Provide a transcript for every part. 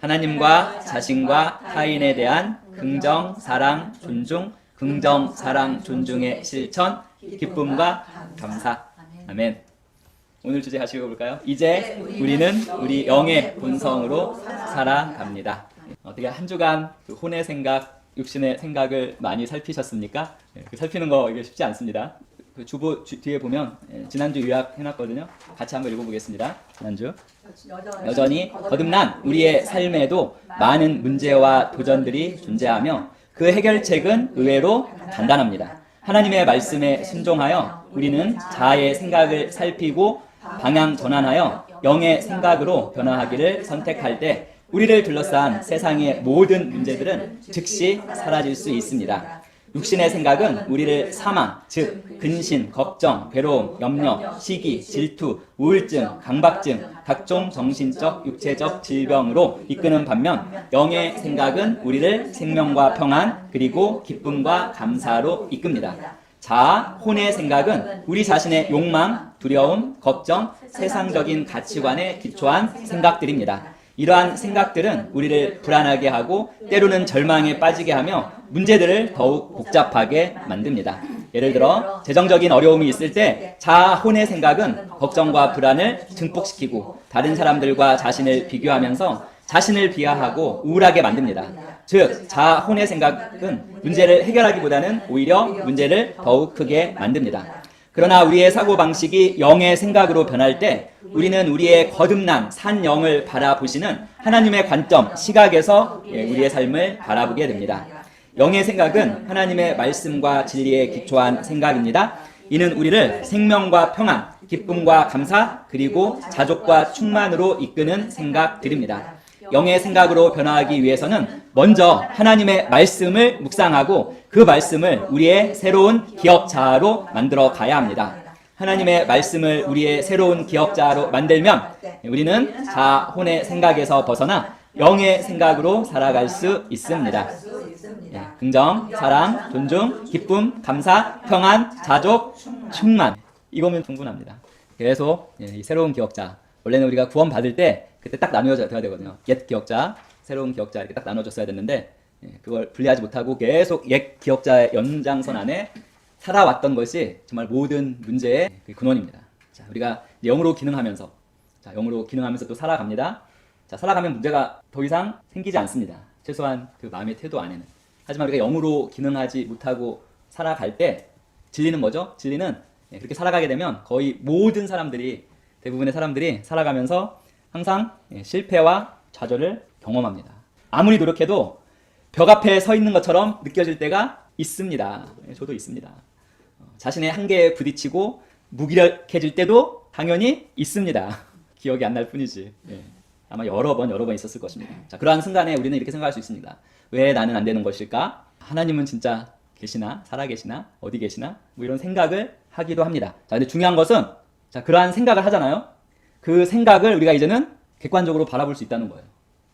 하나님과 자신과 타인에 대한 긍정, 사랑, 존중, 긍정, 사랑, 존중의 실천, 기쁨과 감사. 아멘. 오늘 주제 같이 읽어볼까요? 이제 우리는 우리 영의 본성으로 살아갑니다. 어떻게 한 주간 그 혼의 생각, 육신의 생각을 많이 살피셨습니까? 살피는 거 이게 쉽지 않습니다. 그 주보 뒤에 보면 지난주 요약해놨거든요. 같이 한번 읽어보겠습니다. 지난주 여전히 거듭난 우리의 삶에도 많은 문제와 도전들이 존재하며 그 해결책은 의외로 간단합니다. 하나님의 말씀에 순종하여 우리는 자아의 생각을 살피고 방향 전환하여 영의 생각으로 변화하기를 선택할 때 우리를 둘러싼 세상의 모든 문제들은 즉시 사라질 수 있습니다. 육신의 생각은 우리를 사망, 즉 근심, 걱정, 괴로움, 염려, 시기, 질투, 우울증, 강박증, 각종 정신적, 육체적 질병으로 이끄는 반면 영의 생각은 우리를 생명과 평안, 그리고 기쁨과 감사로 이끕니다. 자아, 혼의 생각은 우리 자신의 욕망, 두려움, 걱정, 세상적인 가치관에 기초한 생각들입니다. 이러한 생각들은 우리를 불안하게 하고 때로는 절망에 빠지게 하며 문제들을 더욱 복잡하게 만듭니다. 예를 들어 재정적인 어려움이 있을 때 자아, 혼의 생각은 걱정과 불안을 증폭시키고 다른 사람들과 자신을 비교하면서 자신을 비하하고 우울하게 만듭니다. 즉 자아, 혼의 생각은 문제를 해결하기보다는 오히려 문제를 더욱 크게 만듭니다. 그러나 우리의 사고방식이 영의 생각으로 변할 때 우리는 우리의 거듭난 산 영을 바라보시는 하나님의 관점, 시각에서 우리의 삶을 바라보게 됩니다. 영의 생각은 하나님의 말씀과 진리에 기초한 생각입니다. 이는 우리를 생명과 평안, 기쁨과 감사, 그리고 자족과 충만으로 이끄는 생각들입니다. 영의 생각으로 변화하기 위해서는 먼저 하나님의 말씀을 묵상하고 그 말씀을 우리의 새로운 기억자로 만들어 가야 합니다. 하나님의 말씀을 우리의 새로운 기억자로 만들면 우리는 자아, 혼의 생각에서 벗어나 영의 생각으로 살아갈 수 있습니다. 긍정, 사랑, 존중, 기쁨, 감사, 평안, 자족, 충만. 이거면 충분합니다. 계속 이 새로운 기억자. 원래는 우리가 구원 받을 때 그때 딱 나누어져야 되거든요. 옛 기억자, 새로운 기억자 이렇게 딱 나눠줬어야 됐는데 그걸 분리하지 못하고 계속 옛 기억자의 연장선 안에 살아왔던 것이 정말 모든 문제의 근원입니다. 자, 우리가 영으로 기능하면서 또 살아갑니다. 자, 살아가면 문제가 더 이상 생기지 않습니다. 최소한 그 마음의 태도 안에는. 하지만 우리가 영으로 기능하지 못하고 살아갈 때 진리는 뭐죠? 진리는 그렇게 살아가게 되면 거의 모든 사람들이, 대부분의 사람들이 살아가면서 항상 실패와 좌절을 경험합니다. 아무리 노력해도 벽 앞에 서 있는 것처럼 느껴질 때가 있습니다. 저도 있습니다. 자신의 한계에 부딪히고 무기력해질 때도 당연히 있습니다. 기억이 안 날 뿐이지. 아마 여러 번 있었을 것입니다. 자, 그러한 순간에 우리는 이렇게 생각할 수 있습니다. 왜 나는 안 되는 것일까? 하나님은 진짜 계시나? 살아계시나? 어디 계시나? 뭐 이런 생각을 하기도 합니다. 자, 근데 중요한 것은 자, 그러한 생각을 하잖아요. 그 생각을 우리가 이제는 객관적으로 바라볼 수 있다는 거예요.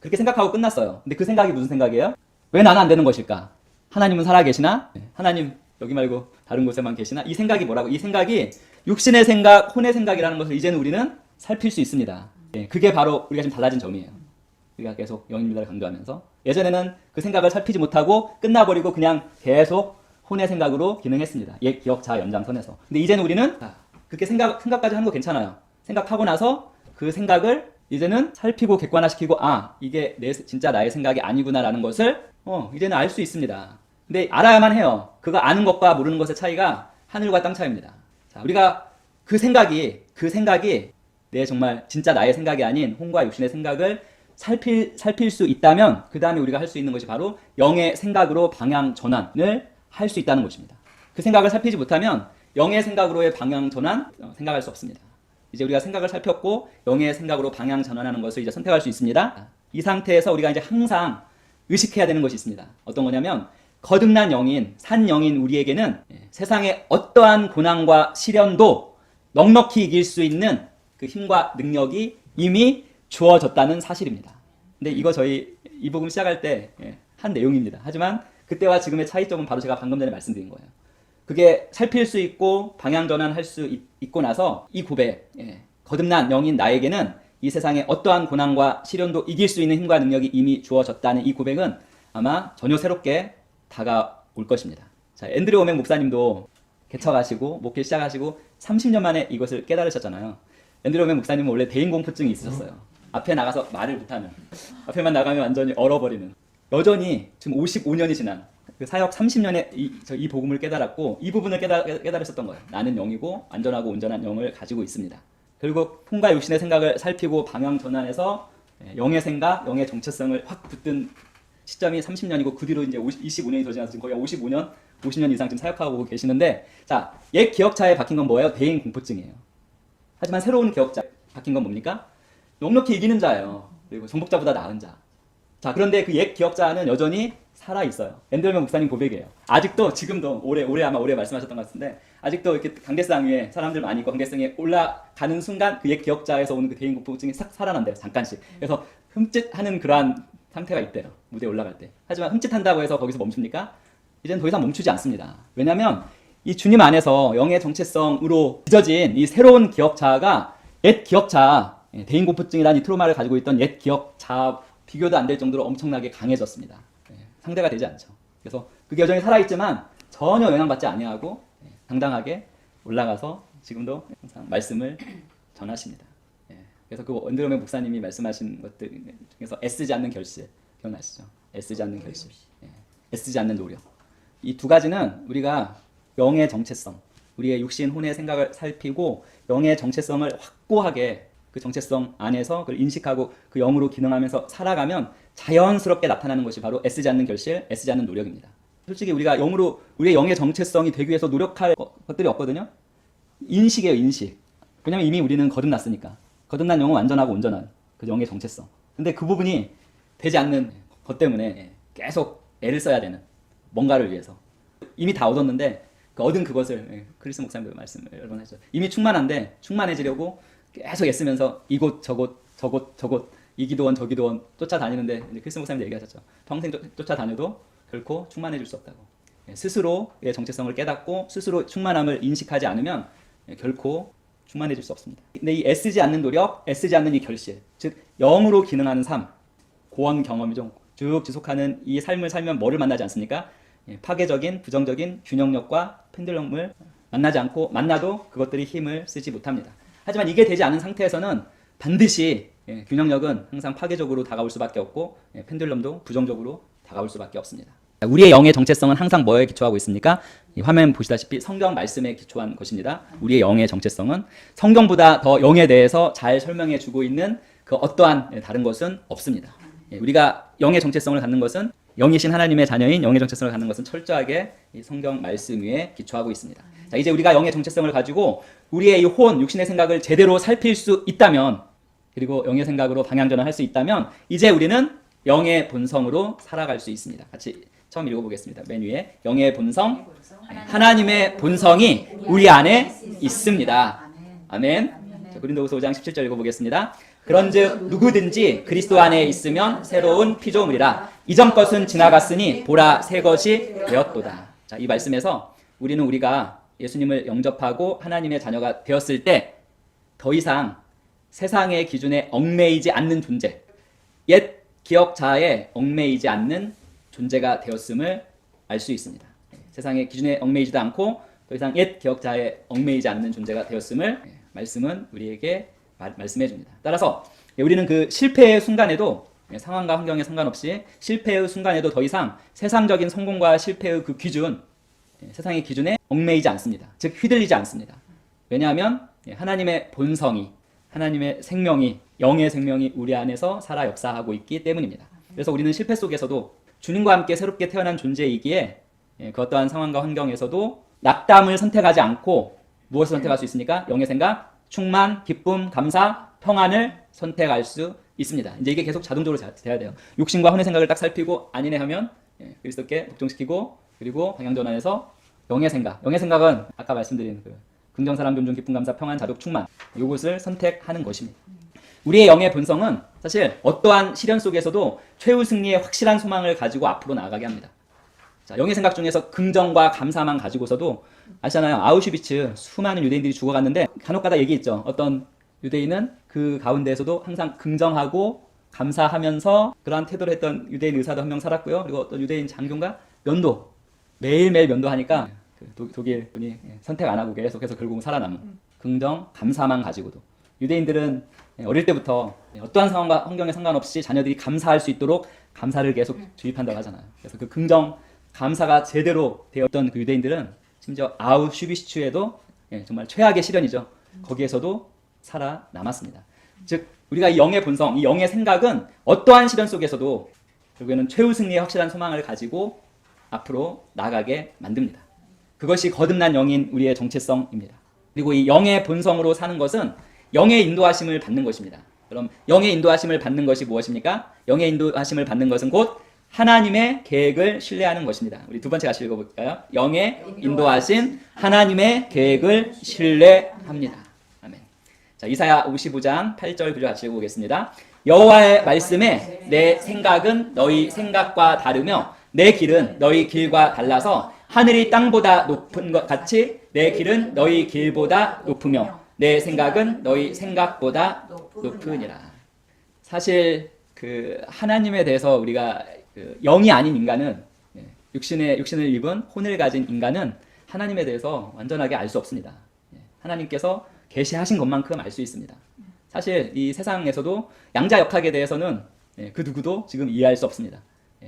그렇게 생각하고 끝났어요. 근데 그 생각이 무슨 생각이에요? 왜 나는 안 되는 것일까? 하나님은 살아계시나? 하나님 여기 말고 다른 곳에만 계시나? 이 생각이 뭐라고? 이 생각이 육신의 생각, 혼의 생각이라는 것을 이제는 우리는 살필 수 있습니다. 그게 바로 우리가 지금 달라진 점이에요. 우리가 계속 영입니다를 강조하면서 예전에는 그 생각을 살피지 못하고 끝나버리고 그냥 계속 혼의 생각으로 기능했습니다. 옛 기억자 연장선에서. 근데 이제는 우리는 그렇게 생각까지 하는 거 괜찮아요. 생각하고 나서 그 생각을 이제는 살피고 객관화시키고 이게 진짜 나의 생각이 아니구나라는 것을 이제는 알 수 있습니다. 근데 알아야만 해요. 그거 아는 것과 모르는 것의 차이가 하늘과 땅 차이입니다. 자, 우리가 그 생각이 내 정말 진짜 나의 생각이 아닌 혼과 육신의 생각을 살필 수 있다면 그 다음에 우리가 할 수 있는 것이 바로 영의 생각으로 방향 전환을 할 수 있다는 것입니다. 그 생각을 살피지 못하면 영의 생각으로의 방향 전환 생각할 수 없습니다. 이제 우리가 생각을 살폈고 영의 생각으로 방향 전환하는 것을 이제 선택할 수 있습니다. 이 상태에서 우리가 이제 항상 의식해야 되는 것이 있습니다. 어떤 거냐면 거듭난 영인, 산 영인 우리에게는 세상의 어떠한 고난과 시련도 넉넉히 이길 수 있는 그 힘과 능력이 이미 주어졌다는 사실입니다. 근데 이거 저희 이 복음 시작할 때 한 내용입니다. 하지만 그때와 지금의 차이점은 바로 제가 방금 전에 말씀드린 거예요. 그게 살필 수 있고 방향 전환할 수 있고 나서 이 고백, 거듭난 영인 나에게는 이 세상의 어떠한 고난과 시련도 이길 수 있는 힘과 능력이 이미 주어졌다는 이 고백은 아마 전혀 새롭게 다가올 것입니다. 자, 앤드류 오맥 목사님도 개척하시고 목회 시작하시고 30년 만에 이것을 깨달으셨잖아요. 앤드류 오맥 목사님은 원래 대인공포증이 있으셨어요. 앞에 나가서 말을 못하는, 앞에만 나가면 완전히 얼어버리는. 여전히 지금 55년이 지난 그 사역 30년에 이 복음을 깨달았고 이 부분을 깨달으셨던 거예요. 나는 영이고 안전하고 온전한 영을 가지고 있습니다. 결국 혼과 육신의 생각을 살피고 방향 전환해서 영의 생각, 영의 정체성을 확 붙든 시점이 30년이고 그 뒤로 이제 25년이 더 지나서 지금 거의 50년 이상 지금 사역하고 계시는데, 자, 옛 기억자에 박힌 건 뭐예요? 대인 공포증이에요. 하지만 새로운 기억자에 박힌 건 뭡니까? 넉넉히 이기는 자예요. 그리고 정복자보다 나은 자. 자, 그런데 그 옛 기억자는 여전히 살아 있어요. 앤드류 목사님 고백이에요. 아직도 지금도 아마 올해 말씀하셨던 것 같은데 아직도 이렇게 강대상 위에 사람들 많이 있고 강대상에 올라가는 순간 그 옛 기억자에서 오는 그 대인 공포증이 싹 살아난대요. 잠깐씩. 그래서 흠칫하는 그러한 상태가 있대요. 무대에 올라갈 때. 하지만 흠칫한다고 해서 거기서 멈춥니까? 이제는 더 이상 멈추지 않습니다. 왜냐하면 이 주님 안에서 영의 정체성으로 빚어진 이 새로운 기억자가 옛 기억자, 대인 공포증이라는 이 트로마를 가지고 있던 옛 기억자 비교도 안 될 정도로 엄청나게 강해졌습니다. 상대가 되지 않죠. 그래서 그게 여전히 살아있지만 전혀 영향받지 아니하고 당당하게 올라가서 지금도 항상 말씀을 전하십니다. 그래서 그 앤드류 오맥 목사님이 말씀하신 것들 중에서 애쓰지 않는 결실 기억나시죠? 애쓰지 않는 결실, 애쓰지 않는 노력. 이 두 가지는 우리가 영의 정체성, 우리의 육신, 혼의 생각을 살피고 영의 정체성을 확고하게 그 정체성 안에서 그걸 인식하고 그 영으로 기능하면서 살아가면 자연스럽게 나타나는 것이 바로 애쓰지 않는 결실, 애쓰지 않는 노력입니다. 솔직히 우리가 영으로 우리의 영의 정체성이 되기 위해서 노력할 것들이 없거든요. 인식이에요, 인식. 왜냐면 이미 우리는 거듭났으니까. 거듭난 영은 완전하고 온전한 그 영의 정체성. 근데 그 부분이 되지 않는 것 때문에 계속 애를 써야 되는, 뭔가를 위해서. 이미 다 얻었는데 그 얻은 그것을, 크리스 목사님도 말씀을 여러 번 하셨죠. 이미 충만한데 충만해지려고 계속 애쓰면서 이곳 저곳 이 기도원 저 기도원 쫓아다니는데 크리스 목사님도 얘기하셨죠. 평생 쫓아다녀도 결코 충만해질 수 없다고. 스스로의 정체성을 깨닫고 스스로 충만함을 인식하지 않으면 결코 충만해질 수 없습니다. 근데 이 애쓰지 않는 노력, 애쓰지 않는 이 결실, 즉 영으로 기능하는 삶, 고원 경험이죠. 쭉 지속하는 이 삶을 살면 뭐를 만나지 않습니까? 파괴적인, 부정적인 균형력과 펜들럼을 만나지 않고, 만나도 그것들이 힘을 쓰지 못합니다. 하지만 이게 되지 않은 상태에서는 반드시 균형력은 항상 파괴적으로 다가올 수밖에 없고 펜들럼도 부정적으로 다가올 수밖에 없습니다. 우리의 영의 정체성은 항상 뭐에 기초하고 있습니까? 이 화면 보시다시피 성경 말씀에 기초한 것입니다. 우리의 영의 정체성은 성경보다 더 영에 대해서 잘 설명해 주고 있는 그 어떠한 다른 것은 없습니다. 우리가 영의 정체성을 갖는 것은, 영이신 하나님의 자녀인 영의 정체성을 갖는 것은 철저하게 이 성경 말씀 위에 기초하고 있습니다. 자, 이제 우리가 영의 정체성을 가지고 우리의 이 혼, 육신의 생각을 제대로 살필 수 있다면, 그리고 영의 생각으로 방향전환할 수 있다면 이제 우리는 영의 본성으로 살아갈 수 있습니다. 같이 처음 읽어보겠습니다. 맨 위에 영의 본성, 하나님의 본성이 우리 안에 있습니다. 아멘. 자, 고린도후서 5장 17절 읽어보겠습니다. 그런즉 누구든지 그리스도 안에 있으면 새로운 피조물이라. 이전 것은 지나갔으니 보라 새 것이 되었도다. 자, 이 말씀에서 우리가 예수님을 영접하고 하나님의 자녀가 되었을 때 더 이상 세상의 기준에 얽매이지 않는 존재, 옛 기억자에 얽매이지 않는 존재가 되었음을 알 수 있습니다. 세상의 기준에 얽매이지도 않고 더 이상 옛 기억자에 얽매이지 않는 존재가 되었음을 말씀은 우리에게 말씀해 줍니다. 따라서 우리는 그 실패의 순간에도, 상황과 환경에 상관없이 실패의 순간에도 더 이상 세상적인 성공과 실패의 그 기준, 세상의 기준에 얽매이지 않습니다. 즉 휘둘리지 않습니다. 왜냐하면 하나님의 본성이, 하나님의 생명이, 영의 생명이 우리 안에서 살아 역사하고 있기 때문입니다. 그래서 우리는 실패 속에서도 주님과 함께 새롭게 태어난 존재이기에 그 어떠한 상황과 환경에서도 낙담을 선택하지 않고 무엇을 선택할 수 있습니까? 영의 생각, 충만, 기쁨, 감사, 평안을 선택할 수 있습니다. 이제 이게 계속 자동적으로 돼야 돼요. 육신과 혼의 생각을 딱 살피고 아니네 하면 그리스도께 복종시키고, 그리고 방향전환해서 영의 생각은 아까 말씀드린 그 긍정, 사랑, 존중, 기쁨, 감사, 평안, 자족, 충만, 이것을 선택하는 것입니다. 우리의 영의 본성은 사실 어떠한 시련 속에서도 최후 승리의 확실한 소망을 가지고 앞으로 나아가게 합니다. 자, 영의 생각 중에서 긍정과 감사만 가지고서도, 아시잖아요. 아우슈비츠 수많은 유대인들이 죽어갔는데 간혹가다 얘기했죠. 어떤 유대인은 그 가운데에서도 항상 긍정하고 감사하면서 그러한 태도를 했던 유대인 의사도 한 명 살았고요. 그리고 어떤 유대인 장교가 면도, 매일매일 면도하니까 그 독일 분이 선택 안 하고 계속해서 결국은 살아남은 긍정, 감사만 가지고도 유대인들은 어릴 때부터 어떠한 상황과 환경에 상관없이 자녀들이 감사할 수 있도록 감사를 계속 주입한다고 하잖아요. 그래서 그 긍정, 감사가 제대로 되었던 그 유대인들은 심지어 아우슈비슈츠에도 정말 최악의 시련이죠. 거기에서도 살아남았습니다. 즉 우리가 이 영의 본성, 이 영의 생각은 어떠한 시련 속에서도 결국에는 최후 승리의 확실한 소망을 가지고 앞으로 나가게 만듭니다. 그것이 거듭난 영인 우리의 정체성입니다. 그리고 이 영의 본성으로 사는 것은 영의 인도하심을 받는 것입니다. 그럼 영의 인도하심을 받는 것이 무엇입니까? 영의 인도하심을 받는 것은 곧 하나님의 계획을 신뢰하는 것입니다. 우리 두 번째 같이 읽어볼까요? 영의 인도하신 하나님의 계획을 신뢰합니다. 아멘. 자, 이사야 55장 8절 9절 같이 읽어보겠습니다. 여호와의 말씀에 내 생각은 너희 생각과 다르며 내 길은 너희 길과 달라서 하늘이 땅보다 높은 것 같이 내 길은 너희 길보다 높으며 내 생각은 너희 생각보다 높으니라. 사실 그 하나님에 대해서 우리가 그 영이 아닌 인간은 육신을 입은 혼을 가진 인간은 하나님에 대해서 완전하게 알 수 없습니다. 하나님께서 계시하신 것만큼 알 수 있습니다. 사실 이 세상에서도 양자역학에 대해서는 그 누구도 지금 이해할 수 없습니다.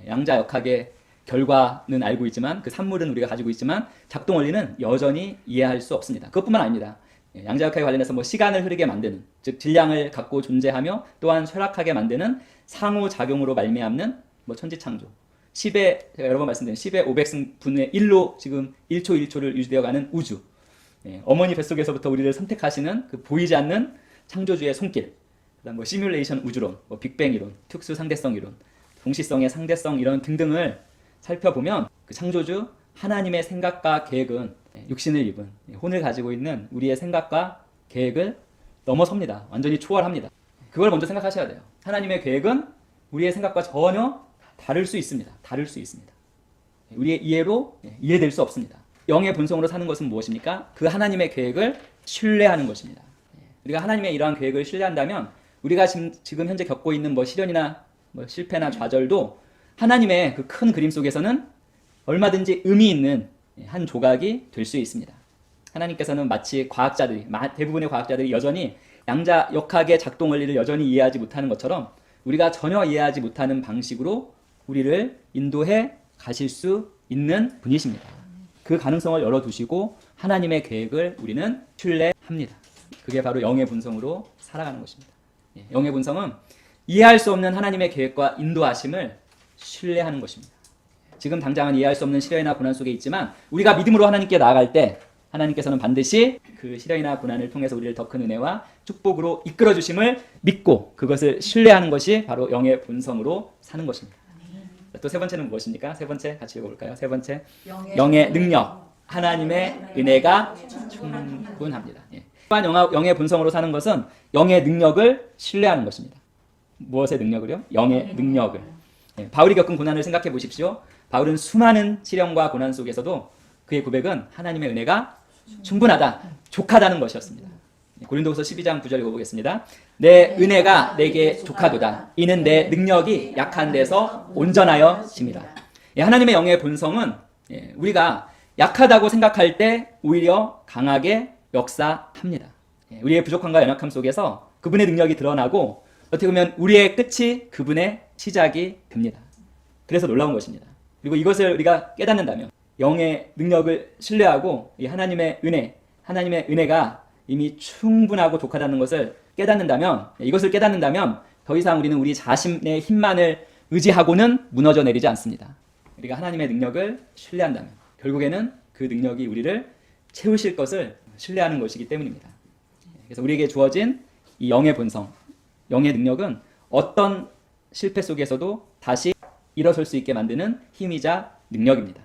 양자역학의 결과는 알고 있지만 그 산물은 우리가 가지고 있지만 작동 원리는 여전히 이해할 수 없습니다. 그것뿐만 아닙니다. 양자역학에 관련해서 뭐 시간을 흐르게 만드는, 즉 질량을 갖고 존재하며 또한 쇠락하게 만드는 상호작용으로 말미암는 뭐 천지창조, 10의 제가 여러 번 말씀드린 10의 500분의 1로 지금 1초 1초를 유지되어가는 우주, 어머니 뱃속에서부터 우리를 선택하시는 그 보이지 않는 창조주의 손길, 그다음 뭐 시뮬레이션 우주론, 뭐 빅뱅 이론, 특수 상대성 이론, 동시성의 상대성 이런 등등을 살펴보면 그 창조주 하나님의 생각과 계획은 육신을 입은 혼을 가지고 있는 우리의 생각과 계획을 넘어섭니다. 완전히 초월합니다. 그걸 먼저 생각하셔야 돼요. 하나님의 계획은 우리의 생각과 전혀 다를 수 있습니다. 다를 수 있습니다. 우리의 이해로 이해될 수 없습니다. 영의 본성으로 사는 것은 무엇입니까? 그 하나님의 계획을 신뢰하는 것입니다. 우리가 하나님의 이러한 계획을 신뢰한다면 우리가 지금 현재 겪고 있는 뭐 시련이나 뭐 실패나 좌절도 하나님의 그 큰 그림 속에서는 얼마든지 의미 있는 한 조각이 될 수 있습니다. 하나님께서는 마치 과학자들이, 대부분의 과학자들이 여전히 양자역학의 작동 원리를 여전히 이해하지 못하는 것처럼 우리가 전혀 이해하지 못하는 방식으로 우리를 인도해 가실 수 있는 분이십니다. 그 가능성을 열어두시고 하나님의 계획을 우리는 신뢰합니다. 그게 바로 영의 본성으로 살아가는 것입니다. 영의 본성은 이해할 수 없는 하나님의 계획과 인도하심을 신뢰하는 것입니다. 지금 당장은 이해할 수 없는 시련이나 고난 속에 있지만 우리가 믿음으로 하나님께 나아갈 때 하나님께서는 반드시 그 시련이나 고난을 통해서 우리를 더 큰 은혜와 축복으로 이끌어 주심을 믿고 그것을 신뢰하는 것이 바로 영의 본성으로 사는 것입니다. 또 세 번째는 무엇입니까? 세 번째 같이 읽어볼까요? 세 번째, 영의 능력, 하나님의 은혜가 충분합니다. 또한 영의 본성으로 사는 것은 영의 능력을 신뢰하는 것입니다. 무엇의 능력을요? 영의 능력을. 바울이 겪은 고난을 생각해 보십시오. 바울은 수많은 시련과 고난 속에서도 그의 고백은 하나님의 은혜가 충분하다, 족하다는 것이었습니다. 고린도후서 12장 9절 읽어보겠습니다. 내 은혜가 내게 족하도다. 이는 내 능력이 약한 데서 온전하여 집니다. 하나님의 영의 본성은 우리가 약하다고 생각할 때 오히려 강하게 역사합니다. 우리의 부족함과 연약함 속에서 그분의 능력이 드러나고 어떻게 보면 우리의 끝이 그분의 시작이 됩니다. 그래서 놀라운 것입니다. 그리고 이것을 우리가 깨닫는다면 영의 능력을 신뢰하고 이 하나님의 은혜가 이미 충분하고 족하다는 것을 깨닫는다면, 이것을 깨닫는다면 더 이상 우리는 우리 자신의 힘만을 의지하고는 무너져 내리지 않습니다. 우리가 하나님의 능력을 신뢰한다면 결국에는 그 능력이 우리를 채우실 것을 신뢰하는 것이기 때문입니다. 그래서 우리에게 주어진 이 영의 본성, 영의 능력은 어떤 실패 속에서도 다시 일어설 수 있게 만드는 힘이자 능력입니다.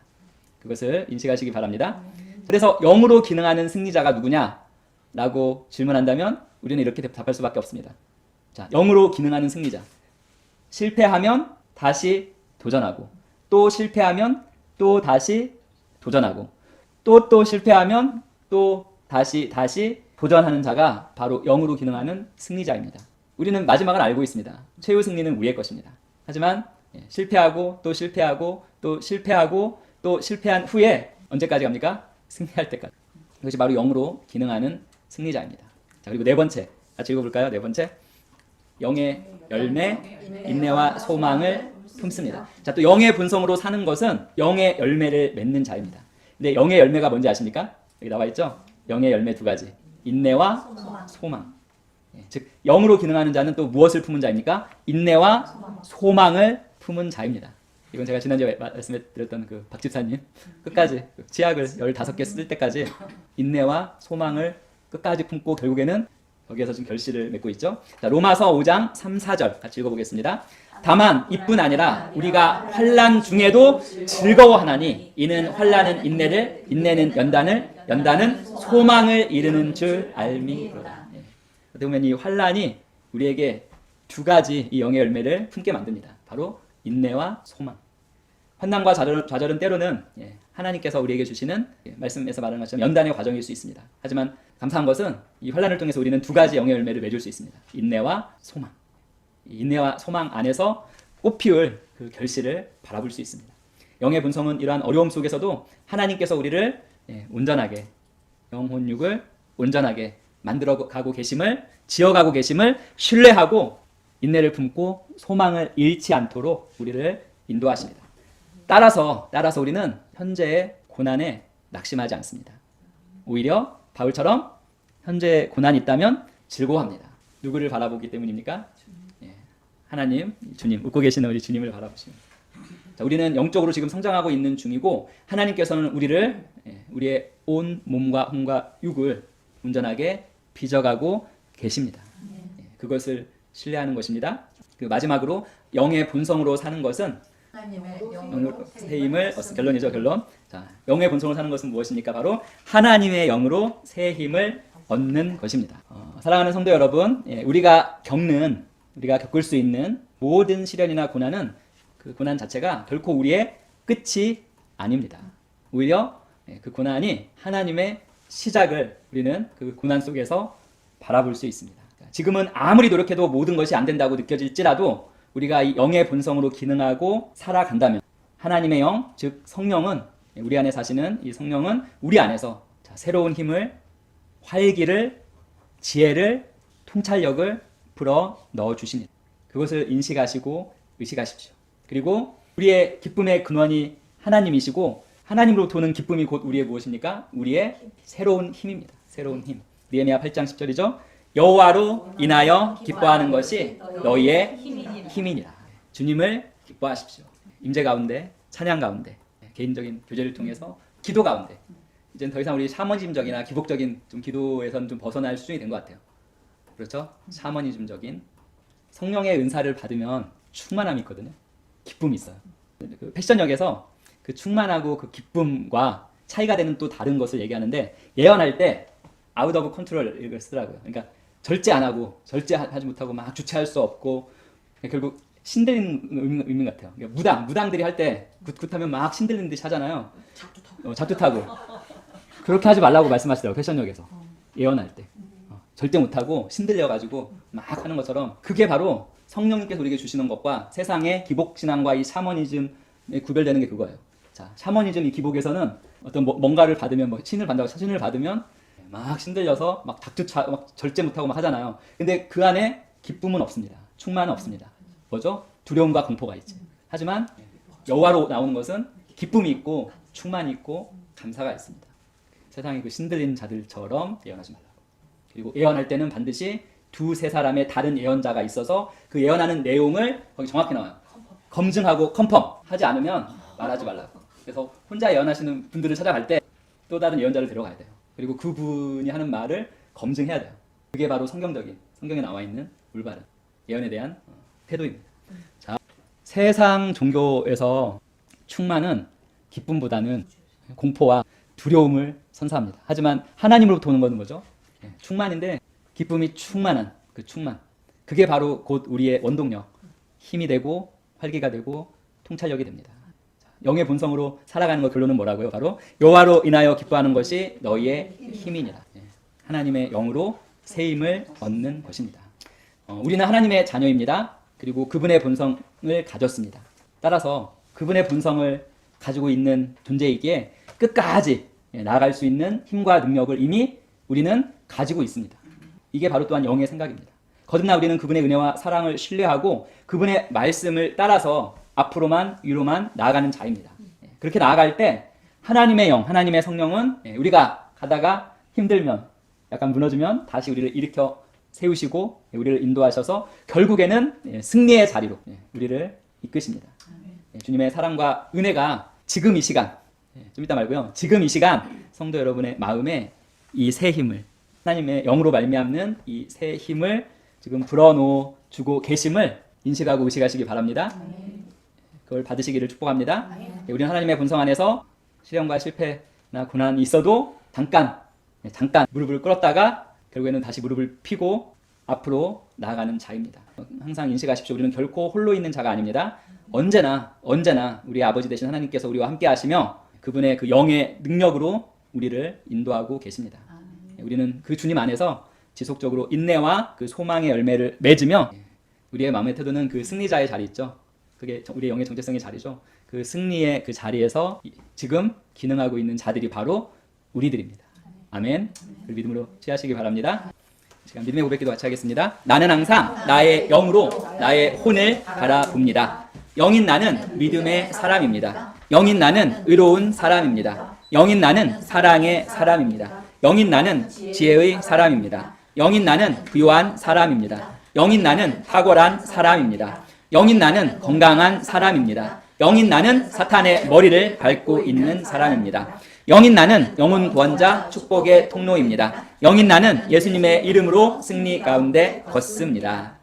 그것을 인식하시기 바랍니다. 그래서 영으로 기능하는 승리자가 누구냐라고 질문한다면 우리는 이렇게 답할 수밖에 없습니다. 자, 영으로 기능하는 승리자. 실패하면 다시 도전하고, 또 실패하면 또 다시 도전하고, 또 실패하면 또 다시 도전하는 자가 바로 영으로 기능하는 승리자입니다. 우리는 마지막을 알고 있습니다. 최후 승리는 우리의 것입니다. 하지만 실패하고 또 실패하고 또 실패하고 또 실패한 후에 언제까지 갑니까? 승리할 때까지. 그것이 바로 영으로 기능하는 승리자입니다. 자, 그리고 네 번째 같이 읽어볼까요? 네 번째, 영의 열매, 인내와 소망을 품습니다. 자, 또 영의 본성으로 사는 것은 영의 열매를 맺는 자입니다. 근데 영의 열매가 뭔지 아십니까? 여기 나와 있죠? 영의 열매 두 가지, 인내와 소망. 즉 영으로 기능하는 자는 또 무엇을 품은 자입니까? 인내와 소망을 품은 자입니다. 이건 제가 지난주에 말씀드렸던 그 박 집사님 끝까지 치약을 15개 쓸 때까지 인내와 소망을 끝까지 품고 결국에는 거기에서 지금 결실을 맺고 있죠. 자, 로마서 5장 3, 4절 같이 읽어보겠습니다. 다만 이뿐 아니라 우리가 환난 중에도 즐거워하나니 이는 환난은 인내를, 인내는 연단을, 연단은 소망을 이루는 줄 알미로다. 어떻게 보면 이 환난이 우리에게 두 가지 이 영의 열매를 품게 만듭니다. 바로 인내와 소망. 환난과 좌절은 때로는 하나님께서 우리에게 주시는 말씀에서 말하는 것처럼 연단의 과정일 수 있습니다. 하지만 감사한 것은 이 환난을 통해서 우리는 두 가지 영의 열매를 맺을 수 있습니다. 인내와 소망. 인내와 소망 안에서 꽃피울 그 결실을 바라볼 수 있습니다. 영의 본성은 이러한 어려움 속에서도 하나님께서 우리를 온전하게, 영혼육을 온전하게 만들어가고 계심을, 지어가고 계심을 신뢰하고 인내를 품고 소망을 잃지 않도록 우리를 인도하십니다. 따라서 우리는 현재의 고난에 낙심하지 않습니다. 오히려 바울처럼 현재의 고난이 있다면 즐거워합니다. 누구를 바라보기 때문입니까? 하나님, 주님, 웃고 계시는 우리 주님을 바라보십니다. 자, 우리는 영적으로 지금 성장하고 있는 중이고 하나님께서는 우리를 우리의 온 몸과 혼과 육을 온전하게 빚어가고 계십니다. 그것을 신뢰하는 것입니다. 그 마지막으로 영의 본성으로 사는 것은 영으로 새 힘을 결론이죠, 결론. 자, 영의 본성으로 사는 것은 무엇입니까? 바로 하나님의 영으로 새 힘을 얻는 것입니다. 사랑하는 성도 여러분, 우리가 겪을 수 있는 모든 시련이나 고난은 그 고난 자체가 결코 우리의 끝이 아닙니다. 오히려 그 고난이 하나님의 시작을 우리는 그 고난 속에서 바라볼 수 있습니다. 지금은 아무리 노력해도 모든 것이 안 된다고 느껴질지라도 우리가 이 영의 본성으로 기능하고 살아간다면 하나님의 영, 즉 성령은 우리 안에 사시는 이 성령은 우리 안에서 새로운 힘을, 활기를, 지혜를, 통찰력을 불어 넣어 주십니다. 그것을 인식하시고 의식하십시오. 그리고 우리의 기쁨의 근원이 하나님이시고 하나님으로부터 오는 기쁨이 곧 우리의 무엇입니까? 우리의 새로운 힘입니다. 새로운 힘. 느헤미야 8장 10절이죠. 여호와로 인하여 기뻐하는 것이 너희의 힘이니라. 주님을 기뻐하십시오. 임재 가운데, 찬양 가운데, 개인적인 교제를 통해서 기도 가운데 이제는 더 이상 우리 샤머니즘적이나 기복적인 좀 기도에서는 좀 벗어날 수준이 된 것 같아요. 그렇죠? 샤머니즘적인 성령의 은사를 받으면 충만함이 있거든요. 기쁨이 있어요. 그 패션역에서 그 충만하고 그 기쁨과 차이가 되는 또 다른 것을 얘기하는데 예언할 때 아웃 오브 컨트롤 이걸 쓰더라고요. 그러니까 절제 안 하고 절제하지 못하고 막 주체할 수 없고 결국 신들리는 의미 같아요. 그러니까 무당들이 할 때 굿하면 막 신들리는 듯이 하잖아요. 자투타고 그렇게 하지 말라고 말씀하시더라고요. 패션역에서 예언할 때 절대 못하고 신들려가지고 막 하는 것처럼 그게 바로 성령님께서 우리에게 주시는 것과 세상의 기복신앙과 이 샤머니즘에 구별되는 게 그거예요. 자, 샤머니즘 이 기복에서는 어떤 뭔가를 받으면 신을 받으면 막 신들려서 막 절제 못하고 막 하잖아요. 근데 그 안에 기쁨은 없습니다. 충만은 없습니다. 뭐죠? 두려움과 공포가 있지. 하지만 여호와로 나오는 것은 기쁨이 있고 충만이 있고 감사가 있습니다. 세상의 그 신들린 자들처럼 예언하지 말라고. 그리고 예언할 때는 반드시 두세 사람의 다른 예언자가 있어서 그 예언하는 내용을 거기 정확히 나와요. 검증하고 컨펌 하지 않으면 말하지 말라고. 그래서 혼자 예언하시는 분들을 찾아갈 때 또 다른 예언자를 데려가야 돼요. 그리고 그분이 하는 말을 검증해야 돼요. 그게 바로 성경에 나와 있는 올바른 예언에 대한 태도입니다. 자, 세상 종교에서 충만은 기쁨보다는 공포와 두려움을 선사합니다. 하지만 하나님으로부터 오는 것은 뭐죠? 충만인데 기쁨이 충만한 그 충만. 그게 바로 곧 우리의 원동력, 힘이 되고 활기가 되고 통찰력이 됩니다. 영의 본성으로 살아가는 것 결론은 뭐라고요? 바로 여호와로 인하여 기뻐하는 것이 너희의 힘이니라. 하나님의 영으로 새 힘을 얻는 것입니다. 우리는 하나님의 자녀입니다. 그리고 그분의 본성을 가졌습니다. 따라서 그분의 본성을 가지고 있는 존재이기에 끝까지 나아갈 수 있는 힘과 능력을 이미 우리는 가지고 있습니다. 이게 바로 또한 영의 생각입니다. 거듭나 우리는 그분의 은혜와 사랑을 신뢰하고 그분의 말씀을 따라서 앞으로만 위로만 나아가는 자입니다. 그렇게 나아갈 때 하나님의 영, 하나님의 성령은 우리가 가다가 힘들면 약간 무너지면 다시 우리를 일으켜 세우시고 우리를 인도하셔서 결국에는 승리의 자리로 우리를 이끄십니다. 주님의 사랑과 은혜가 지금 이 시간, 좀 이따 말고요. 지금 이 시간 성도 여러분의 마음에 이 새 힘을, 하나님의 영으로 말미암는 이 새 힘을 지금 불어넣어 주고 계심을 인식하고 의식하시기 바랍니다. 그걸 받으시기를 축복합니다. 우리는 하나님의 본성 안에서 시련과 실패나 고난이 있어도 잠깐 무릎을 꿇었다가 결국에는 다시 무릎을 펴고 앞으로 나아가는 자입니다. 항상 인식하십시오. 우리는 결코 홀로 있는 자가 아닙니다. 언제나 우리 아버지 되신 하나님께서 우리와 함께 하시며 그분의 그 영의 능력으로 우리를 인도하고 계십니다. 우리는 그 주님 안에서 지속적으로 인내와 그 소망의 열매를 맺으며 우리의 마음의 태도는 그 승리자의 자리 있죠. 그게 우리의 영의 정체성의 자리죠. 그 승리의 그 자리에서 지금 기능하고 있는 자들이 바로 우리들입니다. 아멘. 그 믿음으로 취하시기 바랍니다. 시간 믿음의 고백기도 같이 하겠습니다. 나는 항상 나의 영으로 나의 혼을 바라봅니다. 영인 나는 믿음의 사람입니다. 영인 나는 의로운 사람입니다. 영인 나는 사랑의 사람입니다. 영인 나는 지혜의 사람입니다. 영인 나는 부요한 사람입니다. 영인 나는 탁월한 사람입니다. 영인 나는 건강한 사람입니다. 영인 나는 사탄의 머리를 밟고 있는 사람입니다. 영인 나는 영혼 구원자 축복의 통로입니다. 영인 나는 예수님의 이름으로 승리 가운데 걷습니다.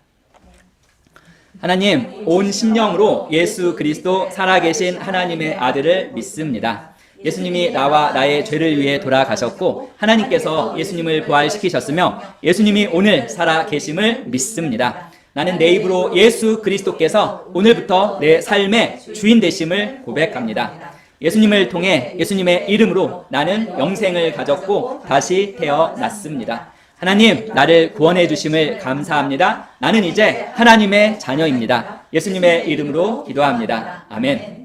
하나님, 온 심령으로 예수 그리스도 살아계신 하나님의 아들을 믿습니다. 예수님이 나와 나의 죄를 위해 돌아가셨고 하나님께서 예수님을 부활시키셨으며 예수님이 오늘 살아계심을 믿습니다. 나는 내 입으로 예수 그리스도께서 오늘부터 내 삶의 주인 되심을 고백합니다. 예수님을 통해 예수님의 이름으로 나는 영생을 가졌고 다시 태어났습니다. 하나님, 나를 구원해 주심을 감사합니다. 나는 이제 하나님의 자녀입니다. 예수님의 이름으로 기도합니다. 아멘.